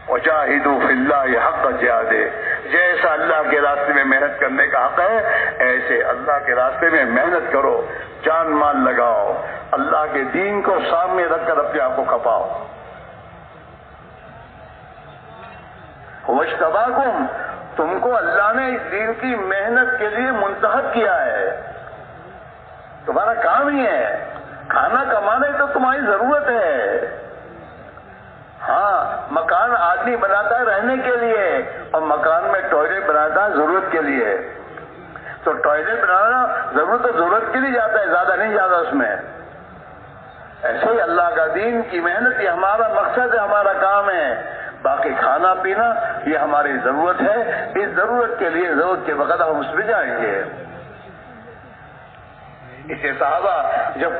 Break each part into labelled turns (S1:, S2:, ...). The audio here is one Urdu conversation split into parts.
S1: وجاہدوا فی اللہ حق جہادہ، جیسا اللہ کے راستے میں محنت کرنے کا حق ہے ایسے اللہ کے راستے میں محنت کرو، جان مال لگاؤ، اللہ کے دین کو سامنے رکھ کر اپنے آپ کو کھپاؤ۔ وَاجْتَبَاكُمْ، تم کو اللہ نے اس دین کی محنت کے لیے منتخب کیا ہے، تمہارا کام ہی ہے، کھانا کمانے تو تمہاری ضرورت ہے۔ ہاں، مکان آدمی بناتا ہے رہنے کے لیے، اور مکان میں ٹوائلٹ بناتا ہے ضرورت کے لیے، تو ٹوائلٹ بنانا ضرورت کے لیے جاتا ہے، زیادہ نہیں جاتا اس میں۔ ایسے ہی اللہ کا دین کی محنت یہ ہمارا مقصد ہے، ہمارا کام ہے، باقی کھانا پینا یہ ہماری ضرورت ہے، اس ضرورت کے لیے ضرورت کے وقت ہم اس میں جائیں گے۔ اسے صحابہ جب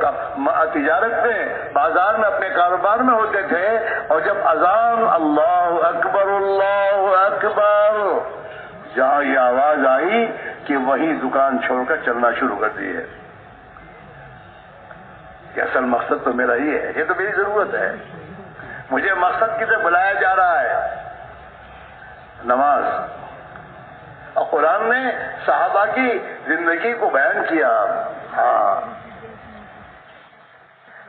S1: تجارت میں بازار میں اپنے کاروبار میں ہوتے تھے، اور جب اذان اللہ اکبر جہاں یہ آواز آئی کہ وہی دکان چھوڑ کر چلنا شروع کر دی ہے کہ اصل مقصد تو میرا یہ ہے، یہ تو میری ضرورت ہے، مجھے مقصد کی طرف بلایا جا رہا ہے، نماز۔ اور قرآن نے صحابہ کی زندگی کو بیان کیا۔ ہاں،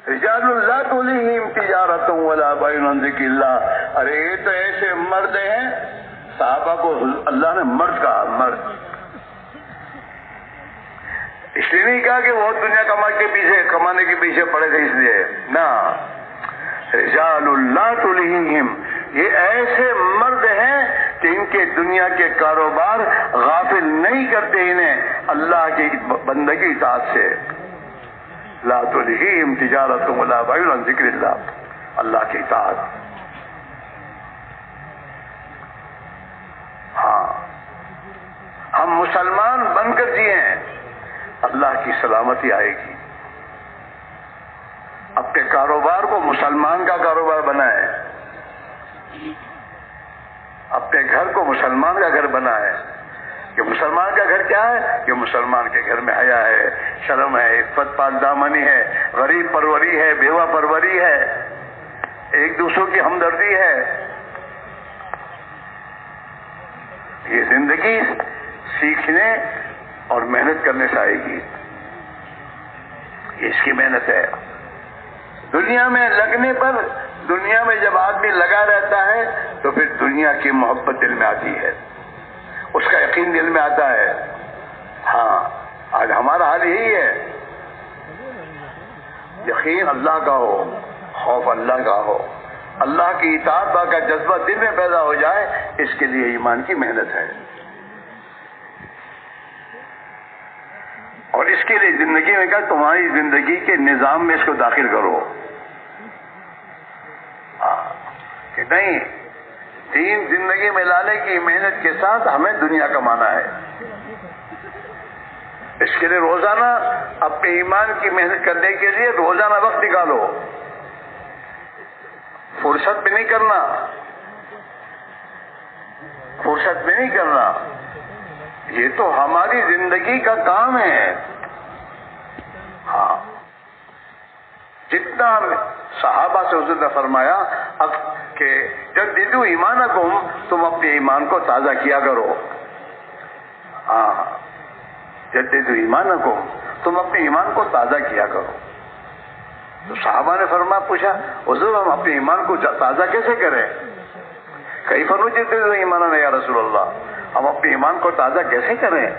S1: رجال لا تلہیہم تجارۃ ولا بیع عن ذکر اللہ، ارے یہ تو ایسے مرد ہیں، صحابہ کو اللہ نے مرد کہا، مرد اس لیے نہیں کہا کہ وہ دنیا کمانے کے پیچھے پڑے تھے اس لیے، نہ، رجال لا تلہیہم، یہ ایسے مرد ہیں کہ ان کے دنیا کے کاروبار غافل نہیں کرتے انہیں اللہ کی بندگی اطاعت سے۔ لا تلہیہم تجارۃ ولا بیع عن ذکر اللہ، اللہ کی اطاعت۔ ہاں، ہم مسلمان بن کر جئیں، اللہ کی سلامتی آئے گی۔ اپنے کاروبار کو مسلمان کا کاروبار بنائے، اپنے گھر کو مسلمان کا گھر بنائے۔ کہ مسلمان کا گھر کیا ہے؟ کہ مسلمان کے گھر میں حیا ہے، شرم ہے، عفت پاک دامنی ہے، غریب پروری ہے، بیوہ پروری ہے، ایک دوسروں کی ہمدردی ہے۔ یہ زندگی سیکھنے اور محنت کرنے سے آئے گی، یہ اس کی محنت ہے۔ دنیا میں لگنے پر، دنیا میں جب آدمی لگا رہتا ہے تو پھر دنیا کی محبت دل میں آتی ہے، اس کا یقین دل میں آتا ہے۔ ہاں، آج ہمارا حال یہی ہے، یقین اللہ کا ہو، خوف اللہ کا ہو، اللہ کی اطاعت کا جذبہ دل میں پیدا ہو جائے، اس کے لیے ایمان کی محنت ہے۔ اور اس کے لیے زندگی میں کہا تمہاری زندگی کے نظام میں اس کو داخل کرو، کہ نہیں، دین زندگی میں لانے کی محنت کے ساتھ ہمیں دنیا کمانا ہے۔ اس کے لیے روزانہ اپنے ایمان کی محنت کرنے کے لیے روزانہ وقت نکالو، فرصت میں نہیں کرنا، فرصت میں نہیں کرنا، یہ تو ہماری زندگی کا کام ہے۔ ہاں، جتنا صحابہ سے حضور نے فرمایا کہ جددوا ایمانکم، تم اپنے ایمان کو تازہ کیا کرو۔ ہاں، جددوا ایمانکم، تم اپنے ایمان کو تازہ کیا کرو۔ تو صحابہ نے پوچھا حضور ہم اپنے ایمان کو تازہ کیسے کریں؟ کیف نجدد ایماننا یا رسول اللہ، ہم اپنے ایمان کو تازہ کیسے کریں؟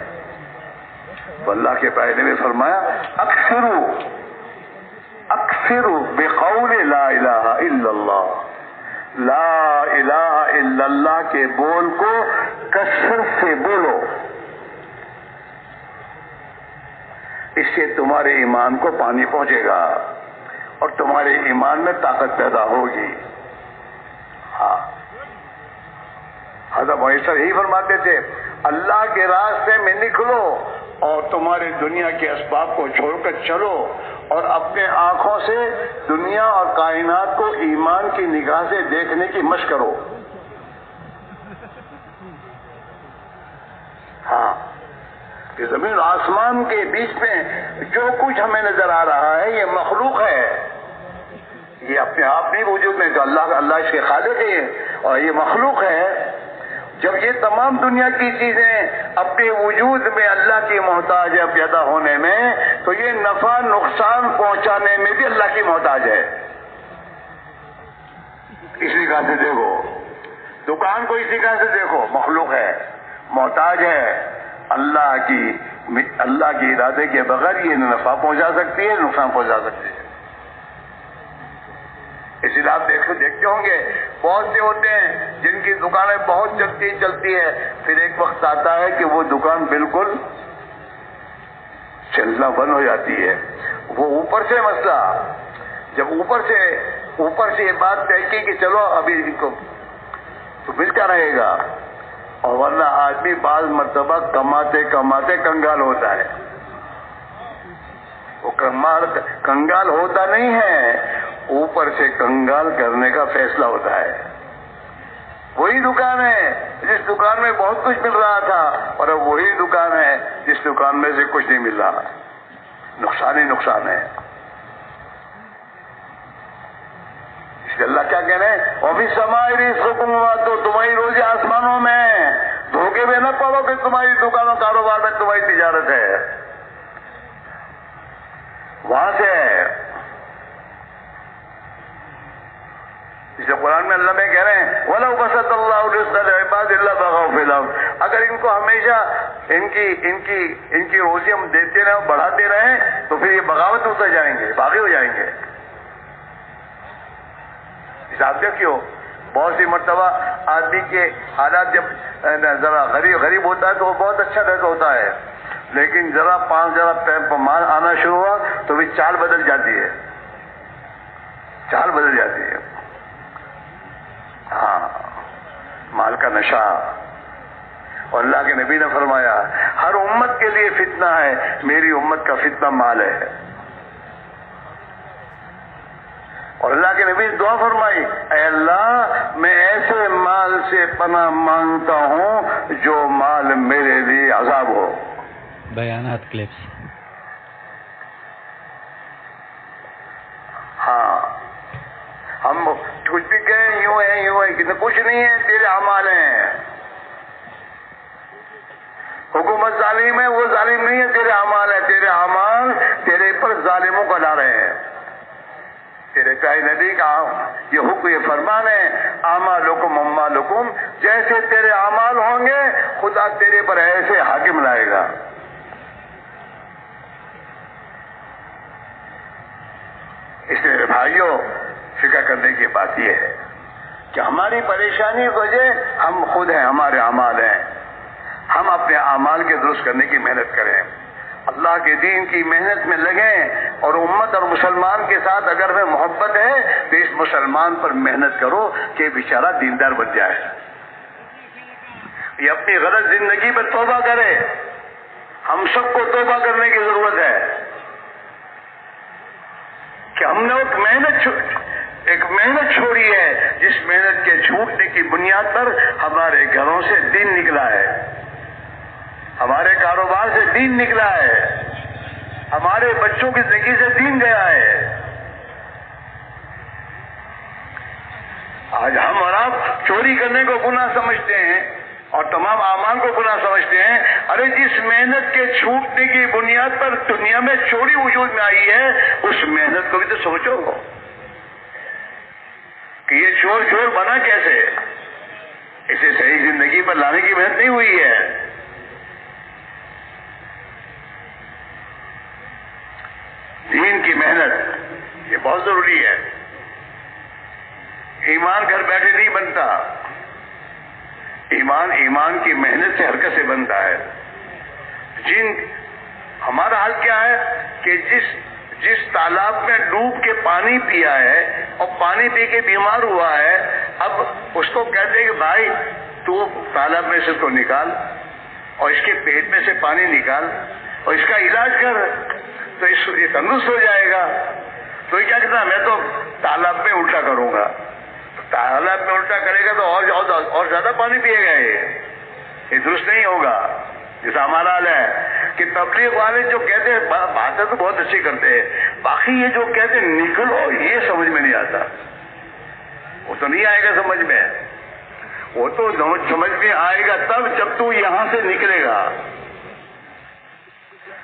S1: تو اللہ کے پیغمبر نے فرمایا اکثروا بقول لا الہ الا اللہ، لا الہ الا اللہ کے بول کو کثرت سے بولو، اس سے تمہارے ایمان کو پانی پہنچے گا اور تمہارے ایمان میں طاقت پیدا ہوگی۔ ہاں، حضرت محسر یہی فرماتے تھے اللہ کے راستے میں نکلو اور تمہارے دنیا کے اسباب کو چھوڑ کر چلو اور اپنے آنکھوں سے دنیا اور کائنات کو ایمان کی نگاہ سے دیکھنے کی مشق کرو۔ ہاں، کہ زمین آسمان کے بیچ میں جو کچھ ہمیں نظر آ رہا ہے یہ مخلوق ہے، یہ اپنے آپ نہیں وجود میں، جو اللہ اس کے خالق ہے اور یہ مخلوق ہے. جب یہ تمام دنیا کی چیزیں اپنے وجود میں اللہ کی محتاج ہے پیدا ہونے میں، تو یہ نفع نقصان پہنچانے میں بھی اللہ کی محتاج ہے. اسی طرح سے دیکھو دکان کو، اسی طرح سے دیکھو مخلوق ہے، محتاج ہے اللہ کی ارادے کے بغیر یہ نفع پہنچا سکتی ہے، نقصان پہنچا سکتی ہے. اسی لیے آپ دیکھتے ہوں گے بہت سے ہوتے ہیں جن کی دکانیں بہت چلتی ہے، پھر ایک وقت آتا ہے کہ وہ دکان بالکل چلنا بند ہو جاتی ہے. وہ اوپر سے مسئلہ، جب اوپر سے یہ بات طے کی کہ چلو ابھی ان کو تو ملتا رہے گا، اور ورنہ آدمی بعض مرتبہ کماتے کماتے کنگال ہوتا ہے. وہ کنگال ہوتا نہیں ہے، اوپر سے کنگال کرنے کا فیصلہ ہوتا ہے. وہی دکان ہے جس دکان میں بہت کچھ مل رہا تھا، اور اب وہی دکان ہے جس دکان میں سے کچھ نہیں مل رہا. نقصان ہی نقصان ہے. اس لیے اللہ کیا کہہ رہے ہیں، وَفِي السَّمَاءِ رِزْقُكُمْ، تو تمہاری روزی آسمانوں میں. دھوکے میں نہ پڑو کہ تمہاری دکانوں کاروبار میں تمہاری تجارت ہے، وہاں سے ہے. اس لیے قرآن میں اللہ میں کہہ رہے ہیں وَلَوْ بَسَطَ اللَّهُ الرِّزْقَ لِعِبَادِهِ لَبَغَوْا فِي الْأَرْضِ، اگر ان کو ہمیشہ ان کی روزی ہم دیتے رہیں، بڑھاتے رہیں، تو پھر یہ بغاوت ہوتے جائیں گے، باغی ہو جائیں گے. حساب دیکھیو، بہت سی مرتبہ آدمی کے حالات جب ذرا غریب ہوتا ہے تو وہ بہت اچھا رہتا ہوتا ہے، لیکن ذرا مال آنا شروع ہوا تو بھی چال بدل جاتی ہے. ہاں، مال کا نشہ. اور اللہ کے نبی نے فرمایا ہر امت کے لیے فتنہ ہے، میری امت کا فتنہ مال ہے. اور اللہ کے نبی نے دعا فرمائی، اے اللہ میں ایسے مال سے پناہ مانگتا ہوں جو مال میرے لیے عذاب ہو.
S2: بیانات کلپس.
S1: ہاں، ہم کچھ بھی کہیں یوں ہے کہ کچھ نہیں ہے، تیرے اعمال ہیں. حکومت ظالم ہے، وہ ظالم نہیں ہے، تیرے اعمال ہے. تیرے اعمال تیرے پر ظالموں کو لا رہے ہیں. تیرے پیارے نبی کا یہ فرمان ہے، اعمالکم اموالکم، جیسے تیرے اعمال ہوں گے خدا تیرے پر ایسے حاکم لائے گا. اس لیے بھائیوں فکر کرنے کی بات یہ ہے کہ ہماری پریشانی کی وجہ ہم خود ہیں، ہمارے اعمال ہیں. ہم اپنے اعمال کے درست کرنے کی محنت کریں، اللہ کے دین کی محنت میں لگیں، اور امت اور مسلمان کے ساتھ اگر میں محبت ہے تو اس مسلمان پر محنت کرو کہ بیچارہ دیندار بن جائے. یہ اپنی غلط زندگی پر توبہ کرے. ہم سب کو توبہ کرنے کی ضرورت ہے کہ ہم نے ایک محنت چھوڑی ہے، جس محنت کے چھوٹنے کی بنیاد پر ہمارے گھروں سے دین نکلا ہے، ہمارے کاروبار سے دین نکلا ہے، ہمارے بچوں کی زندگی سے دین گیا ہے. آج ہم اور آپ چوری کرنے کو گناہ سمجھتے ہیں اور تمام اعمال کو گناہ سمجھتے ہیں. ارے جس محنت کے چھوٹنے کی بنیاد پر دنیا میں چوری وجود میں آئی ہے، اس محنت کو بھی تو سوچو کہ یہ چور بنا کیسے. اسے صحیح زندگی پر لانے کی محنت نہیں ہوئی ہے. دین کی محنت یہ بہت ضروری ہے. ایمان گھر بیٹھے نہیں بنتا، ایمان کی محنت سے حرکت سے بنتا ہے. ہمارا حال کیا ہے کہ جس تالاب میں ڈوب کے پانی پیا ہے اور پانی پی کے بیمار ہوا ہے، اب اس کو کہتے ہیں کہ بھائی تو تالاب میں سے اس کو نکال اور اس کے پیٹ میں سے پانی نکال اور اس کا علاج کر تو یہ تندرست ہو جائے گا. تو یہ کیا کہتا ہے، میں تو تالاب میں الٹا کروں گا. تالاب میں الٹا کرے گا تو اور زیادہ پانی پیے گا. یہ درست نہیں ہوگا. جیسا ہمارا حال ہے کہ تبلیغ والے جو کہتے ہیں باتیں تو بہت اچھی کرتے ہیں، باقی یہ جو کہتے ہیں نکلو، یہ سمجھ میں نہیں آتا، وہ تو نہیں آئے گا سمجھ میں، وہ تو سمجھ میں آئے گا تب جب تو یہاں سے نکلے گا۔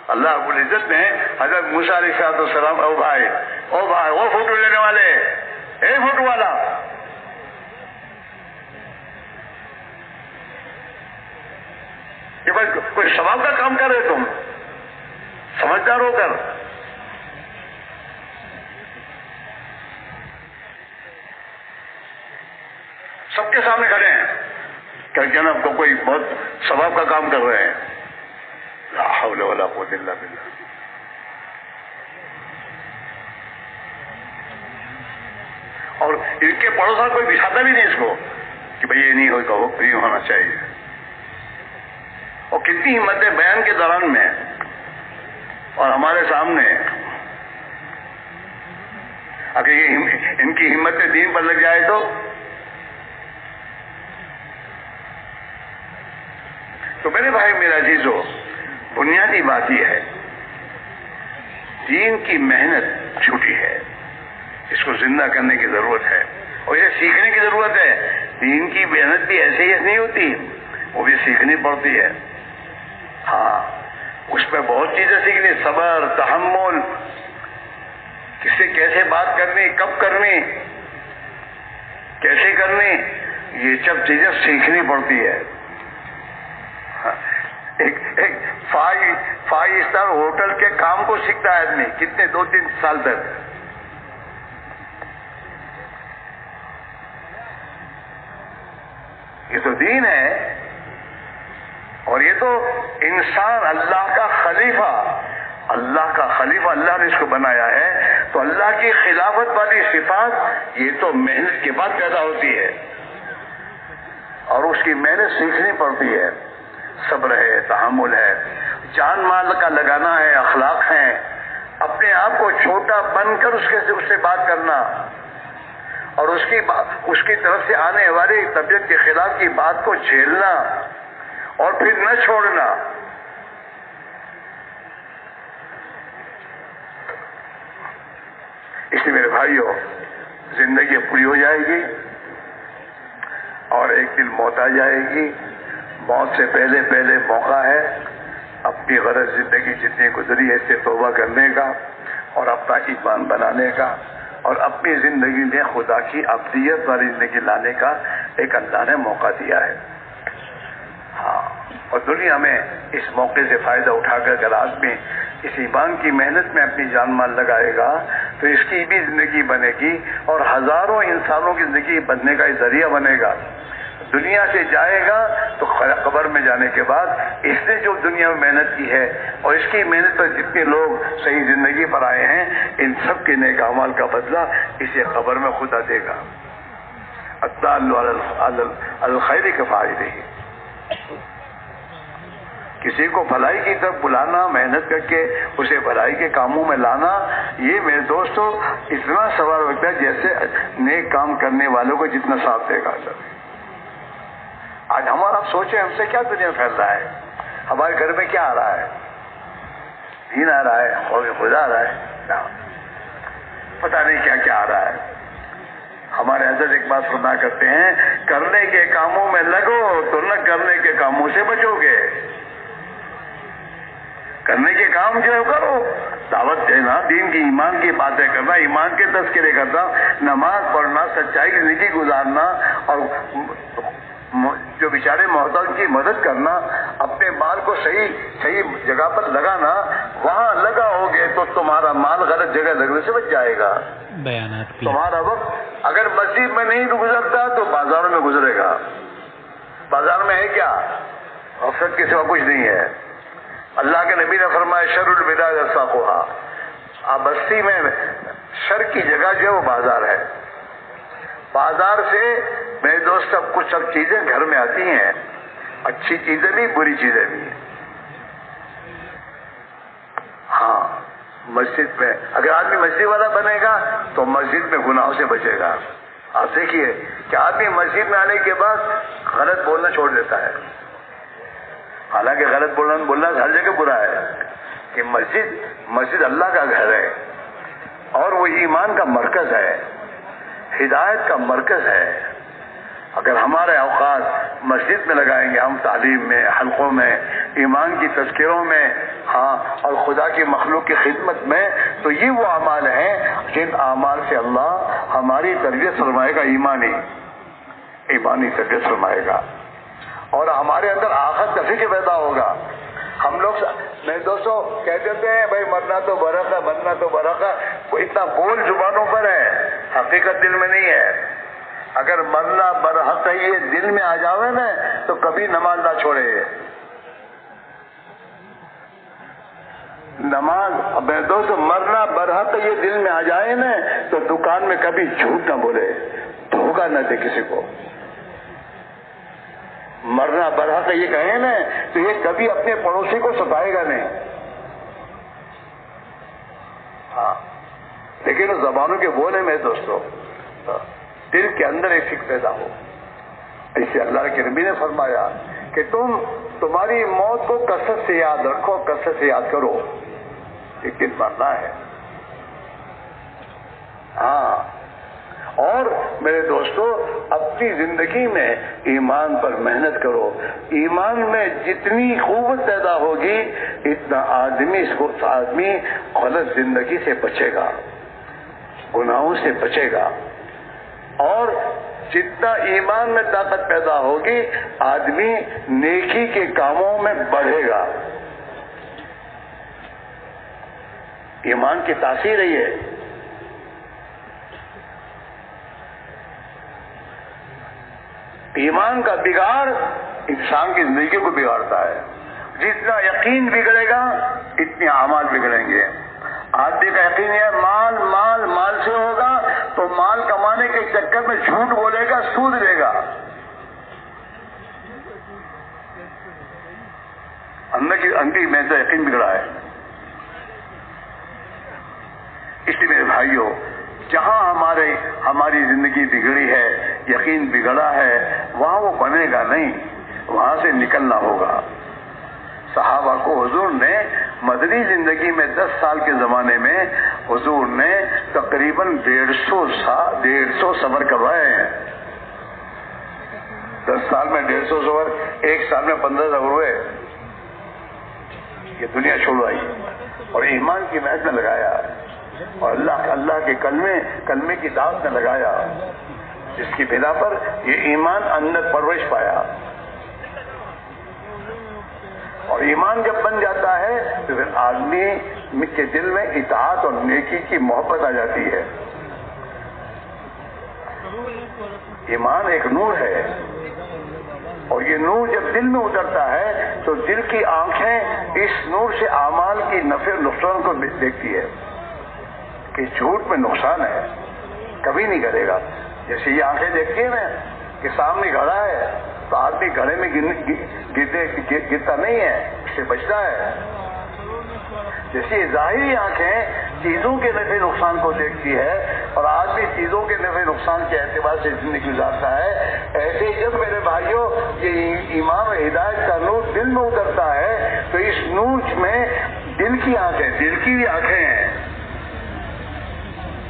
S1: اللہ رب العزت نے حضرت موسیٰ علیہ السلام، او بھائی وہ فوٹو لینے والے، اے فوٹو والا، کہ بھائی کوئی ثواب کا کام کر رہے تم، سمجھدار ہو کر۔ سب کے سامنے کھڑے ہیں کہ جناب کو کوئی بہت ثواب کا کام کر رہے ہیں، لا حول ولا قوت الا باللہ۔ اور ان کے پڑوسا کوئی بچھاتا بھی نہیں اس کو کہ بھئی یہ نہیں ہوگا، وہ نہیں ہونا چاہیے۔ اور کتنی ہمتیں بیان کے دوران میں اور ہمارے سامنے، اگر یہ ان کی ہمت دین پر لگ جائے تو میرے بھائی میرا عزیزو، بنیادی بات یہ ہے، دین کی محنت چھوٹی ہے، اس کو زندہ کرنے کی ضرورت ہے اور اسے سیکھنے کی ضرورت ہے۔ دین کی محنت بھی ایسے ہی نہیں ہوتی، وہ بھی سیکھنی پڑتی ہے۔ ہاں، اس میں بہت چیزیں سیکھنی، صبر، تحمل، کس سے کیسے بات کرنی، کب کرنی، کیسے کرنی، یہ سب چیزیں سیکھنی پڑتی ہے۔ ایک فائیو اسٹار ہوٹل کے کام کو سیکھتا ہے آدمی، کتنے 2-3 سال تک۔ یہ تو دین ہے، اور یہ تو انسان اللہ کا خلیفہ، اللہ نے اس کو بنایا ہے، تو اللہ کی خلافت والی صفات یہ تو محنت کے بعد پیدا ہوتی ہے، اور اس کی محنت سیکھنی پڑتی ہے۔ صبر ہے، تحمل ہے، جان مال کا لگانا ہے، اخلاق ہیں، اپنے آپ کو چھوٹا بن کر اس سے بات کرنا، اور اس کی طرف سے آنے والی طبیعت کے خلاف کی بات کو جھیلنا اور پھر نہ چھوڑنا۔ اس لیے میرے بھائیوں، زندگی پوری ہو جائے گی اور ایک دن موت آ جائے گی۔ موت سے پہلے موقع ہے اپنی غرض زندگی جتنی گزری ہے اس سے توبہ کرنے کا اور اپنا ایمان بنانے کا، اور اپنی زندگی میں خدا کی عبدیت والی زندگی لانے کا ایک اللہ نے موقع دیا ہے۔ ہاں، اور دنیا میں اس موقع سے فائدہ اٹھا کر اگر آدمی اس ایمان کی محنت میں اپنی جان مال لگائے گا تو اس کی بھی زندگی بنے گی اور ہزاروں انسانوں کی زندگی بننے کا ذریعہ بنے گا۔ دنیا سے جائے گا تو قبر میں جانے کے بعد اس نے جو دنیا میں محنت کی ہے اور اس کی محنت پر جتنے لوگ صحیح زندگی پر آئے ہیں، ان سب کے نیک اعمال کا بدلہ اسے قبر میں خدا دے گا۔ الدال علی الخیر کفاعلہ، کسی کو بھلائی کی طرف بلانا، محنت کر کے اسے بھلائی کے کاموں میں لانا، یہ میرے دوستو اتنا ثواب ہوتا ہے جیسے نیک کام کرنے والوں کو جتنا ثواب دے گا۔ آج ہمارا سوچیں ہم سے کیا دنیا پھیل رہا ہے، ہمارے گھر میں کیا آ رہا ہے، دین آ رہا ہے اور خدا آ رہا ہے، پتہ نہیں کیا کیا آ رہا ہے۔ ہمارے حضرت ایک بات فرمایا کرتے ہیں، کرنے کے کاموں میں لگو تو نہ کرنے کے کاموں سے بچو گے۔ کرنے کے کام جو کرو، دعوت دینا، دین کی ایمان کی باتیں کرنا، ایمان کے تذکرے کرنا، نماز پڑھنا، سچائی کی زندگی گزارنا، اور جو بیچارے محتاج کی مدد کرنا، اپنے مال کو صحیح جگہ پر لگانا، وہاں لگاؤ گے تو تمہارا مال غلط جگہ لگنے سے بچ جائے گا۔ تمہارا وقت اگر مسجد میں نہیں گزرتا تو بازاروں میں گزرے گا۔ بازار میں ہے کیا؟ غفلت کے سوا کچھ نہیں ہے۔ اللہ کے نبی نے فرمایا شر البلاد اسواقھا، آپ بستی میں شر کی جگہ جو ہے وہ بازار ہے۔ بازار سے میرے دوست سب چیزیں گھر میں آتی ہیں، اچھی چیزیں بھی، بری چیزیں بھی۔ ہاں، مسجد میں اگر آدمی مسجد والا بنے گا تو مسجد میں گناہوں سے بچے گا۔ آپ دیکھیے کہ آدمی مسجد میں آنے کے بعد غلط بولنا چھوڑ دیتا ہے، حالانکہ غلط بولنا ہر جگہ برا ہے، کہ مسجد اللہ کا گھر ہے، اور وہ ایمان کا مرکز ہے، ہدایت کا مرکز ہے۔ اگر ہمارے اوقات مسجد میں لگائیں گے، ہم تعلیم میں، حلقوں میں، ایمان کی تذکروں میں، اور خدا کی مخلوق کی خدمت میں، تو یہ وہ اعمال ہیں جن اعمال سے اللہ ہماری تربیت فرمائے گا، ایمانی تربیت فرمائے گا، اور ہمارے اندر آخرت کا فکر پیدا ہوگا۔ ہم لوگ میں دوستوں کہہ دیتے ہیں بھائی مرنا تو برحق ہے، مرنا تو برحق ہے، وہ اتنا بول زبانوں پر ہے، حقیقت دل میں نہیں ہے۔ اگر مرنا برحق ہے یہ دل میں آ جاوے نا تو کبھی نماز نہ چھوڑے۔ نماز میں دوستوں مرنا برحق ہے یہ دل میں آ جائے نا تو دکان میں کبھی جھوٹ نہ بولے، دھوکہ نہ دے کسی کو۔ مرنا برحق ہے یہ کہیں نا تو یہ کبھی اپنے پڑوسی کو ستائے گا نہیں۔ لیکن اس زبانوں کے بولے میں دوستوں دل کے اندر ایک فکر پیدا ہو۔ اسے اللہ کے نبی نے فرمایا کہ تمہاری موت کو کثرت سے یاد رکھو، کثرت سے یاد کرو، ایک دن مرنا ہے۔ اور میرے دوستو اپنی زندگی میں ایمان پر محنت کرو۔ ایمان میں جتنی قوت پیدا ہوگی اتنا آدمی غلط زندگی سے بچے گا، گناہوں سے بچے گا، اور جتنا ایمان میں طاقت پیدا ہوگی آدمی نیکی کے کاموں میں بڑھے گا۔ ایمان کی تاثیر ہے یہ۔ ایمان کا بگاڑ انسان کی زندگی کو بگاڑتا ہے۔ جتنا یقین بگڑے گا اتنے اعمال بگڑیں گے۔ آدمی کا یقین ہے مال سے ہوگا تو مال کمانے کے چکر میں جھوٹ بولے گا، سود لے گا، اندھی میں سے یقین بگڑا ہے۔ اس لیے میرے بھائیوں جہاں ہماری زندگی بگڑی ہے، یقین بگڑا ہے، وہاں وہ بنے گا نہیں، وہاں سے نکلنا ہوگا۔ صحابہ کو حضور نے مدنی زندگی میں 10 سال کے زمانے میں حضور نے تقریباً 150 سفر کروائے ہیں۔ 10 سال میں 150 سفر، ایک سال میں 15 سفر ہوئے۔ یہ دنیا چھوڑوائی اور ایمان کی محنت میں لگایا، اور اللہ کے کلمے کی دعوت میں لگایا، جس کی بنا پر یہ ایمان اندر پرورش پایا۔ اور ایمان جب بن جاتا ہے تو پھر آدمی کے دل میں اطاعت اور نیکی کی محبت آ جاتی ہے۔ ایمان ایک نور ہے، اور یہ نور جب دل میں اترتا ہے تو دل کی آنکھیں اس نور سے اعمال کی نفع اور نقصان کو دیکھتی ہے کہ جھوٹ میں نقصان ہے، کبھی نہیں کرے گا۔ جیسے یہ آنکھیں دیکھتی ہیں نا کہ سامنے گھڑا ہے تو آدمی گھڑے میں گرتا نہیں ہے، اس سے بچتا ہے۔ جیسے ظاہری آنکھیں چیزوں کے نفع نقصان کو دیکھتی ہے اور آدمی چیزوں کے نفع نقصان کے اعتبار سے زندگی گزارتا ہے، ایسے ہی جب میرے بھائیوں یہ ایمان و ہدایت کا نور دل میں اترتا ہے تو اس نور میں دل کی آنکھیں، دل کی بھی آنکھیں ہیں۔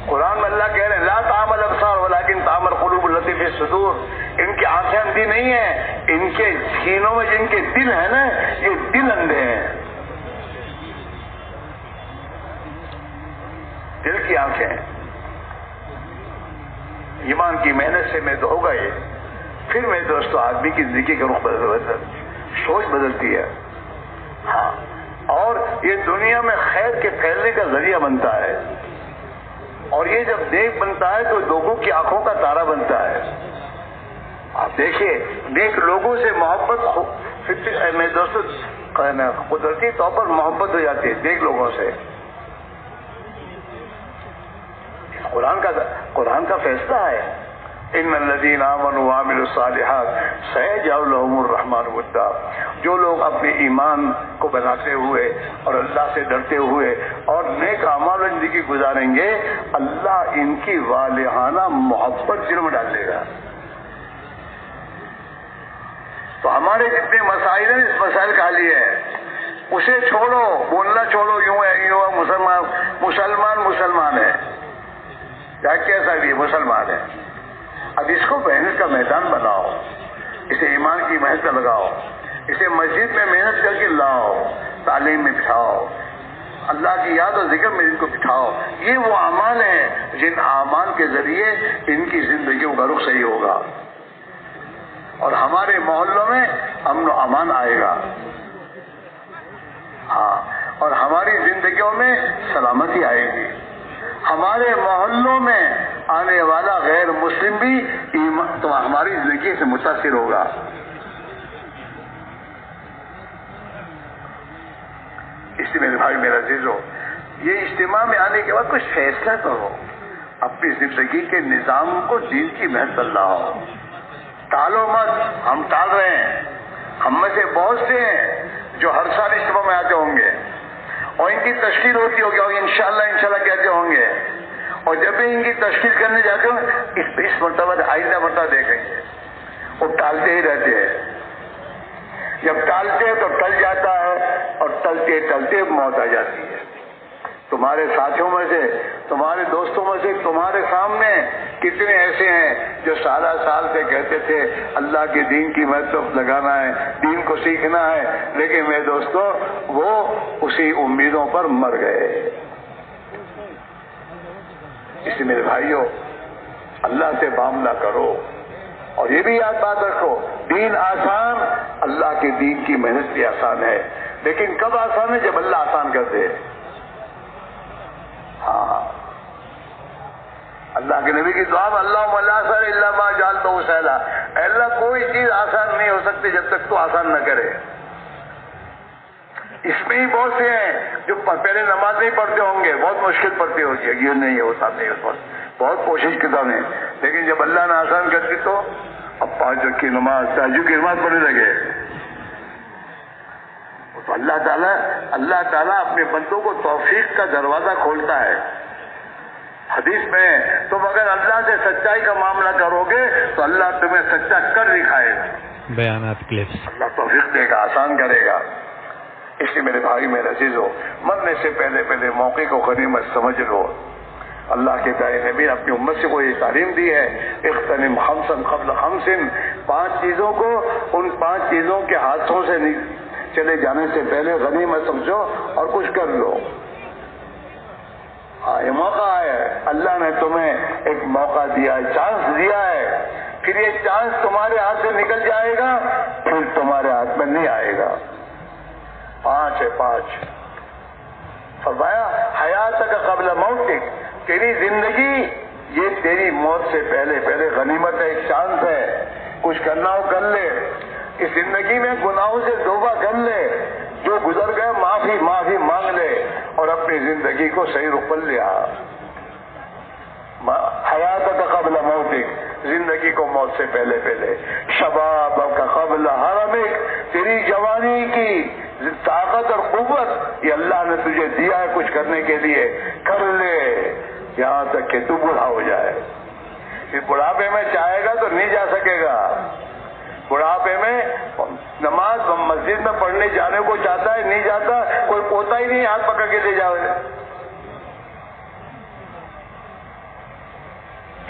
S1: قرآن میں اللہ کہہ رہے ہیں لا تعمل الابصار ولکن تعمل قلوب التي في الصدور۔ ان کی آنکھیں اندھی نہیں ہیں، ان کے سینوں میں جن کے دل ہیں نا یہ دل اندھے ہیں، دل کی آنکھیں۔ ایمان کی محنت سے میں تو ہوگا یہ، پھر میں دوستو آدمی کی زندگی کا رخ سوچ بدلتی ہے، اور یہ دنیا میں خیر کے پھیلنے کا ذریعہ بنتا ہے، اور یہ جب نیک بنتا ہے تو لوگوں کی آنکھوں کا تارا بنتا ہے۔ آپ دیکھیے نیک لوگوں سے محبت میں دوستو قدرتی طور پر محبت ہو جاتی ہے نیک لوگوں سے۔ قرآن کا فیصلہ ہے ان الذین آمنوا وعملوا الصالحات سیجعل لهم الرحمن ودا۔ جو لوگ اپنے ایمان کو بناتے ہوئے اور اللہ سے ڈرتے ہوئے اور نیک اعمال زندگی گزاریں گے، اللہ ان کی والہانہ محبت دل میں ڈال دے گا۔ تو ہمارے جتنے مسائل ہیں اس مسائل کا حل ہے، اسے چھوڑو، بولنا چھوڑو یوں ہے مسلمان ہے۔ چاہے کیسا بھی مسلمان ہے. اب اس کو محنت کا میدان بناؤ, اسے ایمان کی محنت کا لگاؤ, اسے مسجد میں محنت کر کے لاؤ, تعلیم میں بٹھاؤ, اللہ کی یاد اور ذکر میں ان کو بٹھاؤ. یہ وہ اعمال ہیں جن اعمال کے ذریعے ان کی زندگیوں کا رخ صحیح ہوگا اور ہمارے محلوں میں امن و امان آئے گا. ہاں, اور ہماری زندگیوں میں سلامتی آئے گی. ہمارے محلوں میں آنے والا غیر مسلم بھی تو ہماری زندگی سے متاثر ہوگا. اس لیے میرے بھائی میرا عزیزو, یہ اجتماع میں آنے کے بعد کچھ فیصلہ کرو, اپنی زندگی کے نظام کو دین کی محنت کر لاؤ. ٹالو مت. ہم ٹال رہے ہیں. ہم میں سے بہت سے ہیں جو ہر سال اجتماع میں آتے ہوں گے اور ان کی تشکیل ہوتی ہوگی اور انشاءاللہ کہتے ہوں گے, اور جب بھی ان کی تشکیل کرنے جاتے ہوں اس مرتبہ آئندہ مرتبہ دیکھیں گے وہ ٹالتے ہی رہتے ہیں. جب ٹالتے ہیں تو ٹل جاتا ہے اور ٹلتے ٹلتے موت آ جاتی ہے. تمہارے ساتھیوں میں سے, تمہارے دوستوں میں سے تمہارے سامنے کتنے ایسے ہیں جو سالہ سال سے کہتے تھے اللہ کے دین کی محنت لگانا ہے, دین کو سیکھنا ہے, لیکن میرے دوستوں وہ اسی امیدوں پر مر گئے. اس لیے میرے بھائیوں, اللہ سے معاملہ کرو اور یہ بھی یاد بات رکھو, دین آسان, اللہ کے دین کی محنت بھی آسان ہے, لیکن کب آسان ہے؟ جب اللہ آسان کر دے. ہاں, اللہ کے نبی کی دعا میں اللہم لا سہل الا ما جعلتہ سہلا, اللہ کوئی چیز آسان نہیں ہو سکتی جب تک تو آسان نہ کرے. اس میں ہی بہت سے ہیں جو پہلے نماز نہیں پڑھتے ہوں گے, بہت مشکل پڑتی ہوتی ہے, یہ نہیں ہوتا, نہیں ہوتا, بہت کوشش کرتا نہیں, لیکن جب اللہ نے آسان کر دی تو اب 5 وقت کی نماز, تہجد کی نماز پڑھنے لگے. تو اللہ تعالیٰ اپنے بندوں کو توفیق کا دروازہ کھولتا ہے. حدیث میں تم اگر اللہ سے سچائی کا معاملہ کرو گے تو اللہ تمہیں سچا کر دکھائے گا.
S2: بیانات کلپس.
S1: اللہ توفیق دے گا, آسان کرے گا. اس لیے میرے بھائی میرے عزیزو, مرنے سے پہلے موقع کو غنیمت سمجھ لو. اللہ کے پیارے نبی نے اپنی امت سے کو یہ تعلیم دی ہے, اغتنم خمسا قبل خمس, 5 چیزوں کو ان 5 چیزوں کے ہاتھوں سے چلے جانے سے پہلے غنیمت سمجھو اور کچھ کر لو. ہاں, یہ موقع ہے, اللہ نے تمہیں ایک موقع دیا ہے, چانس دیا ہے, پھر یہ چانس تمہارے ہاتھ سے نکل جائے گا, پھر تمہارے ہاتھ میں نہیں آئے گا. 5 ہے 5. فرمایا حیات کا قبل موتک, تیری زندگی یہ تیری موت سے پہلے غنیمت ہے, ایک چانس ہے, کچھ کرنا ہو کر لے. اس زندگی میں گناہوں سے توبہ کر لے, جو گزر گئے معافی مانگ لے اور اپنی زندگی کو صحیح رخ پر لیا. حیات کا قبل موتک, زندگی کو موت سے پہلے. شباب کا قبل حرمک, تیری جوانی کی طاقت اور قوت یہ اللہ نے تجھے دیا ہے کچھ کرنے کے لیے, کر لے یہاں تک کہ تو بوڑھا ہو جائے. پھر بڑھاپے میں چاہے گا تو نہیں جا سکے گا. بڑھاپے میں نماز مسجد میں پڑھنے جانے کو چاہتا ہے, نہیں جاتا, کوئی پوتا ہی نہیں ہاتھ پکڑ کے لے جاؤ.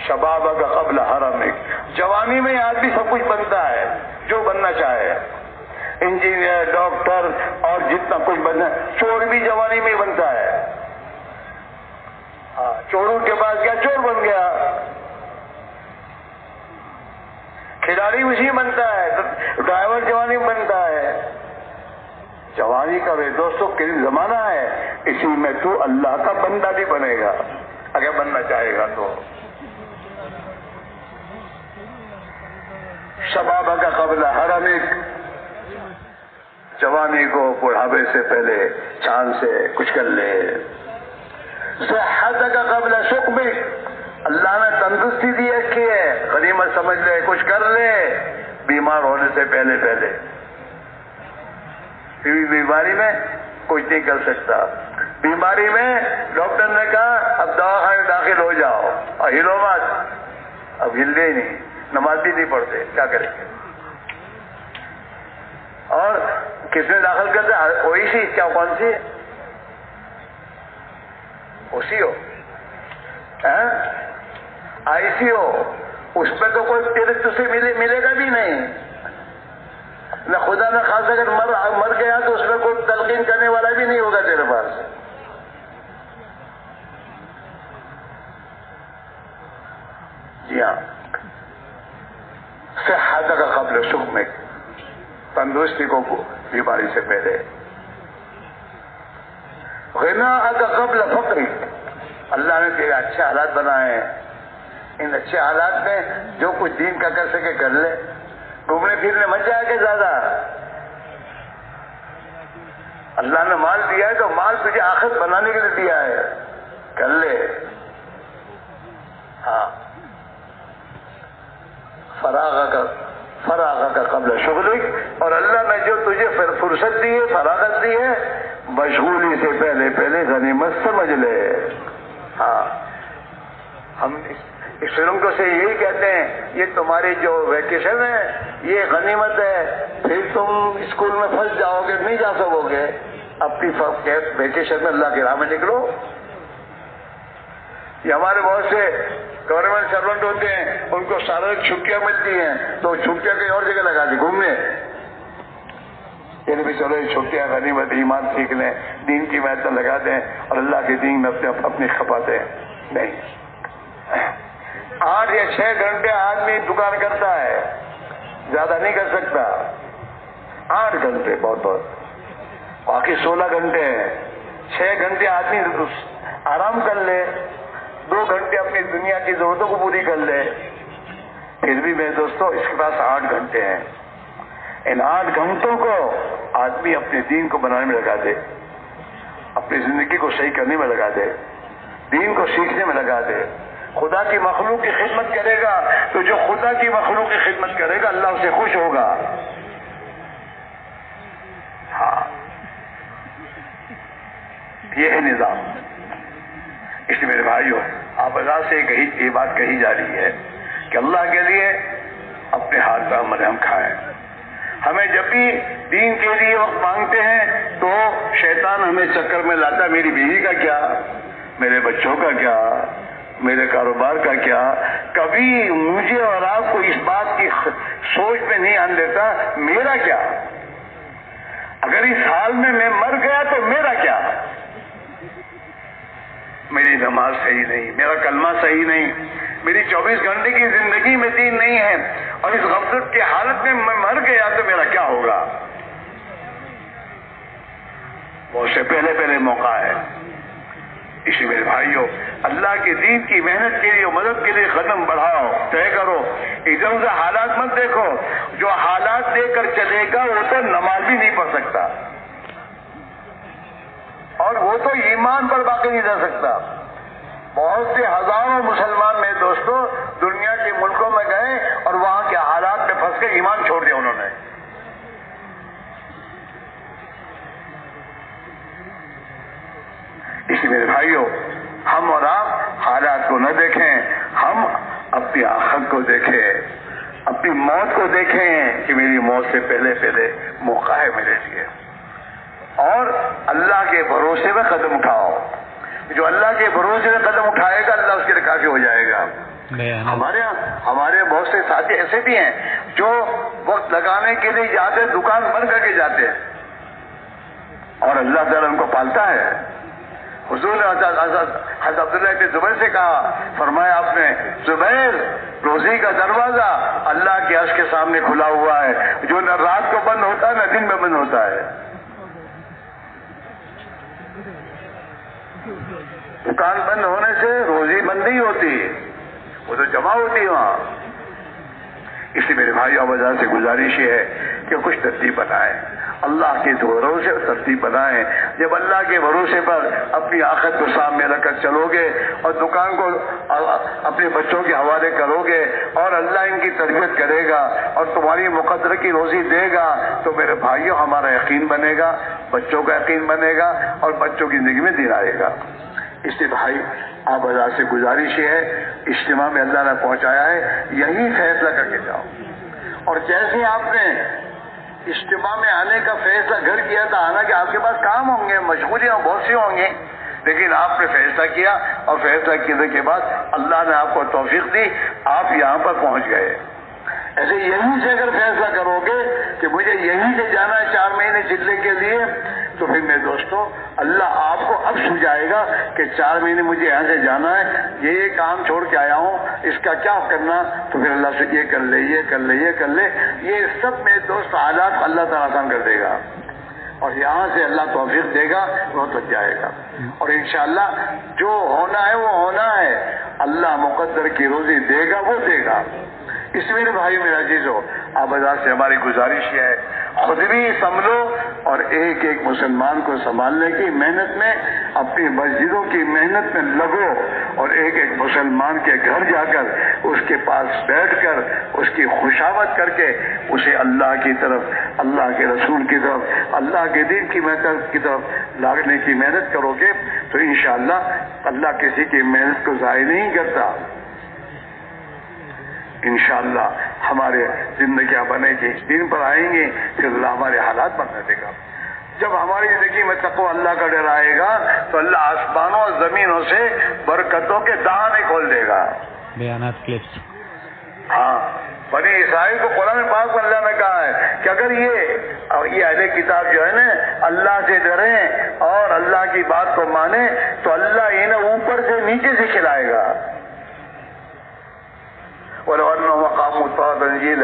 S1: شباب کا قبل حرمک, جوانی میں آدمی سب کچھ بنتا ہے جو بننا چاہے, انجینئر, ڈاکٹر اور جتنا کچھ بننا ہے. چور بھی جوانی میں ہی بنتا ہے. ہاں, چوروں کے پاس گیا چور بن گیا. کھلاڑی اسی بنتا ہے, ڈرائیور جوانی میں بنتا ہے. جوانی کا میرے دوستوں قریب زمانہ ہے, اسی میں تو اللہ کا بندہ بھی بنے گا اگر بننا چاہے گا تو. شباب کا قبل حرمک, جوانی کو بڑھاپے سے پہلے چاند سے کچھ کر لے. صحت کا قبل سقمک, اللہ نے تندرستی دی رکھی ہے, غنیمت سمجھ لے, کچھ کر لے بیمار ہونے سے پہلے. بیماری میں کچھ نہیں کر سکتا. بیماری میں ڈاکٹر نے کہا اب دواخانے داخل ہو جاؤ اور ہلو مت, اب ہل گئے نہیں, نماز بھی نہیں پڑھتے, کیا کریں گے. اور کس نے داخل کرتے, وہی سی, کیا کون سی اسی ہو, ایسی ہو اس پہ تو کوئی تیرے تجھے ملے گا بھی نہیں. نہ خدا نہ خاص اگر مر گیا تو اس میں کوئی تلقین کرنے والا بھی نہیں ہوگا تیرے پاس. جی ہاں. صحت کا قبل سکم، تندرستی کو بیماری سے پہلے. غنا کا قبل فقر، اللہ نے تیرے اچھے حالات بنائے ہیں، ان اچھے حالات میں جو کچھ دین کا کر سکے کر لے. گھومنے پھرنے مت جائے کہ زیادہ. اللہ نے مال دیا ہے تو مال تجھے آخرت بنانے کے لیے دیا ہے، کر لے. ہاں. فراغ کا قبل شغلک، اور اللہ نے جو تجھے فرصت دی ہے، فراغت دی ہے، مشغولی سے پہلے غنیمت سمجھ لے. ہاں. ہم اس فلم کو سے یہی کہتے ہیں یہ تمہاری جو ویکیشن ہے یہ غنیمت ہے، پھر تم اسکول میں پھنس جاؤ گے، نہیں جا سکو گے. اپنی ویکیشن میں اللہ کی راہ میں نکلو. یہ ہمارے بہت سے گورنمنٹ سرونٹ ہوتے ہیں، ان کو سارے چھٹیاں ملتی ہیں تو چھٹیاں کہیں اور جگہ لگا دی گھومنے. بھی چلو یہ چھٹیاں غنیمت، ایمان سیکھ لیں، دین کی محنت لگا دیں اور اللہ کے دین میں اپنی کھپاتے ہیں. نہیں، 8 یا 6 گھنٹے آدمی دکان کرتا ہے، زیادہ نہیں کر سکتا. 8 گھنٹے بہت، باقی 16 گھنٹے ہیں. 6 گھنٹے آدمی آرام کر لے، 2 گھنٹے اپنی دنیا کی ضرورتوں کو پوری کر لے. پھر بھی میرے دوستوں اس کے پاس 8 گھنٹے ہیں. ان 8 گھنٹوں کو آدمی اپنے دین کو بنانے میں لگا دے، اپنی زندگی کو صحیح کرنے میں لگا دے، دین کو سیکھنے میں لگا دے. خدا کی مخلوق کی خدمت کرے گا تو جو خدا کی مخلوق کی خدمت کرے گا اللہ اسے خوش ہوگا. ہاں، یہ ہے نظام. اس لیے میرے بھائیوں، آپ اللہ سے یہ بات کہی جا رہی ہے کہ اللہ کے لیے اپنے ہاتھ پر مرہم کھائیں. ہمیں جب بھی دین کے لیے وقت مانگتے ہیں تو شیطان ہمیں چکر میں لاتا ہے، میری بیوی کا کیا، میرے بچوں کا کیا، میرے کاروبار کا کیا. کبھی مجھے اور آپ کو اس بات کی سوچ میں نہیں آنے دیتا میرا کیا. اگر اس حال میں میں مر گیا تو میرا کیا. میری نماز صحیح نہیں، میرا کلمہ صحیح نہیں، میری 24 گھنٹے کی زندگی میں دین نہیں ہے، اور اس غفلت کی حالت میں میں مر گیا تو میرا کیا ہوگا. بہت سے پہلے موقع ہے. اسی میرے بھائیوں، اللہ کے دین کی محنت کے لیے، مدد کے لیے قدم بڑھاؤ، طے کرو. ایک دم سے حالات مت دیکھو. جو حالات دے کر چلے گا وہ تو نماز بھی نہیں پڑھ سکتا، اور وہ تو ایمان پر باقی نہیں رہ سکتا. بہت سے ہزاروں مسلمان میرے دوستوں دنیا کے ملکوں میں گئے اور وہاں کے حالات میں پھنس کے ایمان چھوڑ دیا انہوں نے. اس لیے میرے بھائیوں، ہم اور آپ حالات کو نہ دیکھیں، ہم اپنی آخرت کو دیکھیں، اپنی موت کو دیکھیں کہ میری موت سے پہلے موقع ہے میرے لیے. اور اللہ کے بھروسے میں قدم اٹھاؤ. جو اللہ کے بھروسے میں قدم اٹھائے گا اللہ اس کے لیے کافی ہو جائے گا. ہمارے بہت سے ساتھی ایسے بھی ہیں جو وقت لگانے کے لیے جاتے، دکان بند کر کے جاتے ہیں، اور اللہ تعالیٰ ان کو پالتا ہے. حضور نے حضرت عبداللہ کے زبیر سے کہا، فرمایا آپ نے، زبیر، روزی کا دروازہ اللہ کے عرش کے سامنے کھلا ہوا ہے، جو نہ رات کو بند ہوتا ہے نہ دن میں بند ہوتا ہے. دکان بند ہونے سے روزی بند نہیں ہوتی، وہ تو جمع ہوتی ہے وہاں. اس لیے میرے بھائی اور بازار سے گزارش یہ ہے کہ کچھ ترتیب بنائیں، اللہ کے بھروسے ترتیب بنائیں. جب اللہ کے بھروسے پر اپنی آخرت کو سامنے رکھ کر چلو گے اور دکان کو اپنے بچوں کے حوالے کرو گے اور اللہ ان کی تربیت کرے گا اور تمہاری مقدر کی روزی دے گا تو میرے بھائیوں ہمارا یقین بنے گا، بچوں کا یقین بنے گا اور بچوں کی زندگی میں دین آئے گا. اس لیے بھائی آپ اللہ سے گزارش ہے، اجتماع میں اللہ نے پہنچایا ہے، یہی فیصلہ کر کے جاؤ. اور جیسے آپ نے اجتماع میں آنے کا فیصلہ گھر کیا تھا، حالانکہ آپ کے پاس کام ہوں گے، مشغولیاں بہت سی ہوں گی، لیکن آپ نے فیصلہ کیا اور فیصلہ کرنے کے بعد اللہ نے آپ کو توفیق دی، آپ یہاں پر پہنچ گئے۔ ایسے یہیں سے اگر فیصلہ کرو گے کہ مجھے یہیں سے جانا ہے 4 مہینے چلنے کے لیے، تو پھر میرے دوستوں اللہ آپ کو اب سمجھائے گا کہ 4 مہینے مجھے یہاں سے جانا ہے، یہ کام چھوڑ کے آیا ہوں، اس کا کیا کرنا، تو پھر اللہ سے یہ کر لے، یہ کر لے، یہ کر لے، یہ سب میرے دوست حالات اللہ تعالیٰ آسان کر دے گا، اور یہاں سے اللہ توفیق دے گا، وہ تو جائے گا، اور انشاءاللہ جو ہونا ہے وہ ہونا ہے، اللہ مقدر کی روزی دے گا، وہ دے گا۔ اس میرے بھائی میرا عزیزو، آپ بازار سے ہماری گزارش یہ ہے، خود بھی سنبھلو اور ایک ایک مسلمان کو سنبھالنے کی محنت میں، اپنی مسجدوں کی محنت میں لگو، اور ایک ایک مسلمان کے گھر جا کر اس کے پاس بیٹھ کر اس کی خوشامد کر کے اسے اللہ کی طرف، اللہ کے رسول کی طرف، اللہ کے دین کی محنت کی طرف لاگنے کی محنت کرو گے تو انشاءاللہ اللہ کسی کی محنت کو ضائع نہیں کرتا۔ انشاءاللہ ہمارے زندگیاں بنے گی، دین پر آئیں گے، پھر اللہ ہمارے حالات بدل دے گا۔ جب ہماری زندگی میں تقوی اللہ کا ڈر آئے گا تو اللہ آسمانوں اور زمینوں سے برکتوں کے دہانے کھول دے گا۔
S2: بیانات کلپس۔
S1: ہاں، بنی اسرائیل کو قرآن پاک میں اللہ نے کہا ہے کہ اگر یہ اہل کتاب جو ہے نا اللہ سے ڈریں اور اللہ کی بات کو مانیں تو اللہ انہیں اوپر سے نیچے سے کھلائے گا۔ وَلَوْ أَنَّهُمْ أَقَامُوا التَّوْرَاةَ وَالْإِنْجِيلَ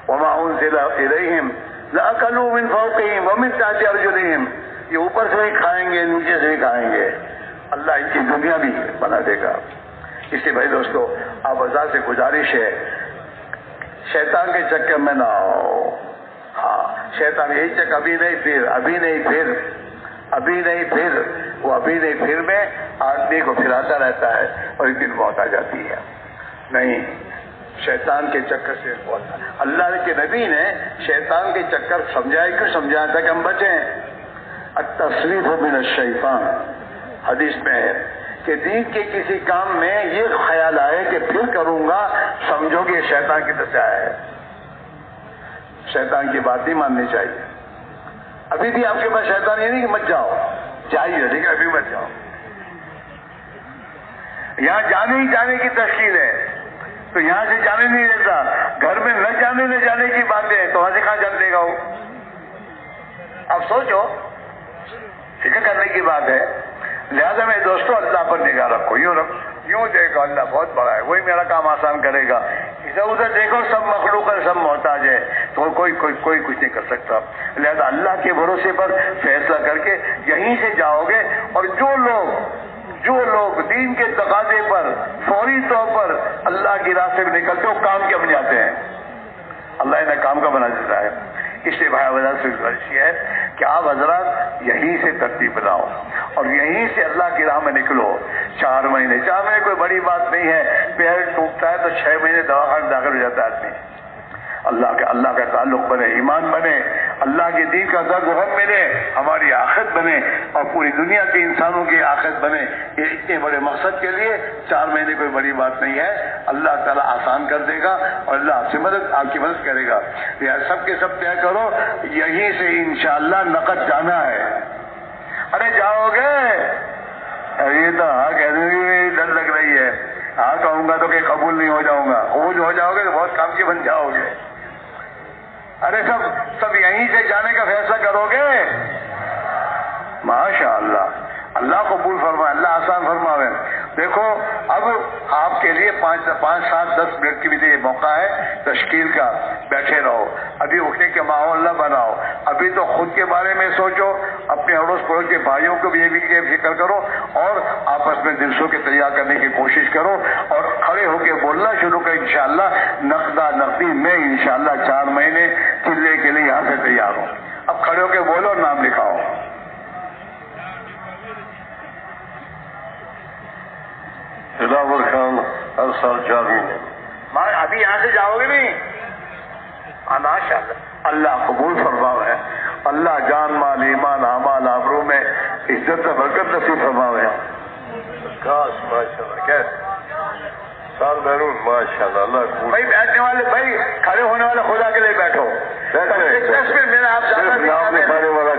S1: وَمَا أُنزِلَ إِلَيْهِمْ لَأَكَلُوا مِنْ فَوْقِهِمْ وَمِنْ تَحْتِ أَرْجُلِهِمْ، یہ اوپر سے بھی کھائیں گے، نیچے سے بھی کھائیں گے، اللہ ان کی دنیا بھی بنا دے گا۔ اس لیے بھائی دوستو، آپ بازار سے گزارش ہے، شیطان کے چکر میں نہ آؤ۔ ہاں، شیطان یہی چک ابھی نہیں پھر، ابھی نہیں پھر، ابھی نہیں پھر، وہ ابھی نہیں پھر میں آدمی کو پھراتا رہتا ہے اور ایک دن موت آ جاتی ہے۔ نہیں، شیطان کے چکر سے بہت، اللہ کے نبی نے شیطان کے چکر سمجھایا، کیوں سمجھایا تھا کہ ہم بچیں؟ التصریف من الشیطان، حدیث میں ہے کہ دین کے کسی کام میں یہ خیال آئے کہ پھر کروں گا، سمجھو کہ یہ شیطان کی طرف سے آیا ہے، شیطان کی بات نہیں ماننی چاہیے۔ ابھی بھی آپ کے پاس شیطان یہ نہیں کہ مت جاؤ، چاہیے لیکن ابھی مت جاؤ، یہاں جانے کی تشکیل ہے تو یہاں سے جانے نہیں دیتا، گھر میں نہ جانے کی باتیں تو وہاں سے کہاں جان دے گا وہ؟ اب سوچو، فکر کرنے کی بات ہے۔ لہذا میں دوستوں اللہ پر نگاہ رکھو، یوں دیکھو اللہ بہت بڑا ہے، وہی میرا کام آسان کرے گا۔ ادھر ادھر دیکھو سب مخلوق ہے، سب محتاج ہے، تو کوئی کچھ نہیں کر سکتا۔ لہذا اللہ کے بھروسے پر فیصلہ کر کے یہیں سے جاؤ گے، اور جو لوگ دین کے تقاضے پر فوری طور پر اللہ کی راہ سے نکلتے وہ کام کے بن جاتے ہیں، اللہ انہیں کام کا بنا دیتا ہے۔ اس لیے بھائی حضرات سے گزارش یہ ہے کہ آپ حضرات یہیں سے ترتیب بناؤ اور یہیں سے اللہ کی راہ میں نکلو۔ 4 مہینے کوئی بڑی بات نہیں ہے، پیر ٹوٹتا ہے تو 6 مہینے دواخانے میں داخل ہو جاتا ہے آدمی۔ اللہ کا تعلق بنے، ایمان بنے، اللہ کے دین کا درد و غم ملے، ہماری آخرت بنے اور پوری دنیا کے انسانوں کی آخرت بنے۔ یہ اتنے بڑے مقصد کے لیے 4 مہینے کوئی بڑی بات نہیں ہے، اللہ تعالیٰ آسان کر دے گا اور اللہ آپ کی مدد کرے گا۔ یہ سب کے سب طے کرو، یہیں سے انشاءاللہ نقد جانا ہے۔ ارے جاؤ گے؟ یہ تو ہاں کہنے میں ڈر لگ رہی ہے، ہاں کہوں گا تو کہ قبول نہیں ہو جاؤں گا، قبول ہو جاؤ گے تو بہت کام کی بن جاؤ گے۔ ارے سب یہیں سے جانے کا فیصلہ کرو گے؟ ماشاء اللہ، اللہ قبول فرمائے، اللہ آسان فرماوے۔ دیکھو اب آپ کے لیے 5 7 10 منٹ کے بھی موقع ہے تشکیل کا، بیٹھے رہو، ابھی اٹھنے کے ماحول نہ بناؤ، ابھی تو خود کے بارے میں سوچو، اپنے اڑوس پڑوس کے بھائیوں کو بھی یہ بھی فکر کرو اور آپس میں دل سو کے تیار کرنے کی کوشش کرو اور کھڑے ہو کے بولنا شروع کر انشاءاللہ نقدی میں انشاءاللہ 4 مہینے چلنے کے لیے یہاں سے تیار ہوں۔ اب کھڑے ہو کے بولو، نام لکھاؤ۔
S3: دلاور خان ہر سال 4 مہینے۔
S1: ابھی یہاں سے جاؤ گے نہیں؟ ماشاء اللہ، اللہ قبول فرماوے، اللہ جان مال ایمان اعمال آبرو میں عزت سے برکت نصیب فرماوے۔
S3: کاش ماشاء اللہ، کیسے سال بیرون ماشاء اللہ، اللہ قبول۔
S1: بھائی بیٹھنے والے، بھائی کھڑے ہونے والے خدا کے لیے بیٹھو۔ 10 منٹ میرا آپ
S3: نام لکھانے والا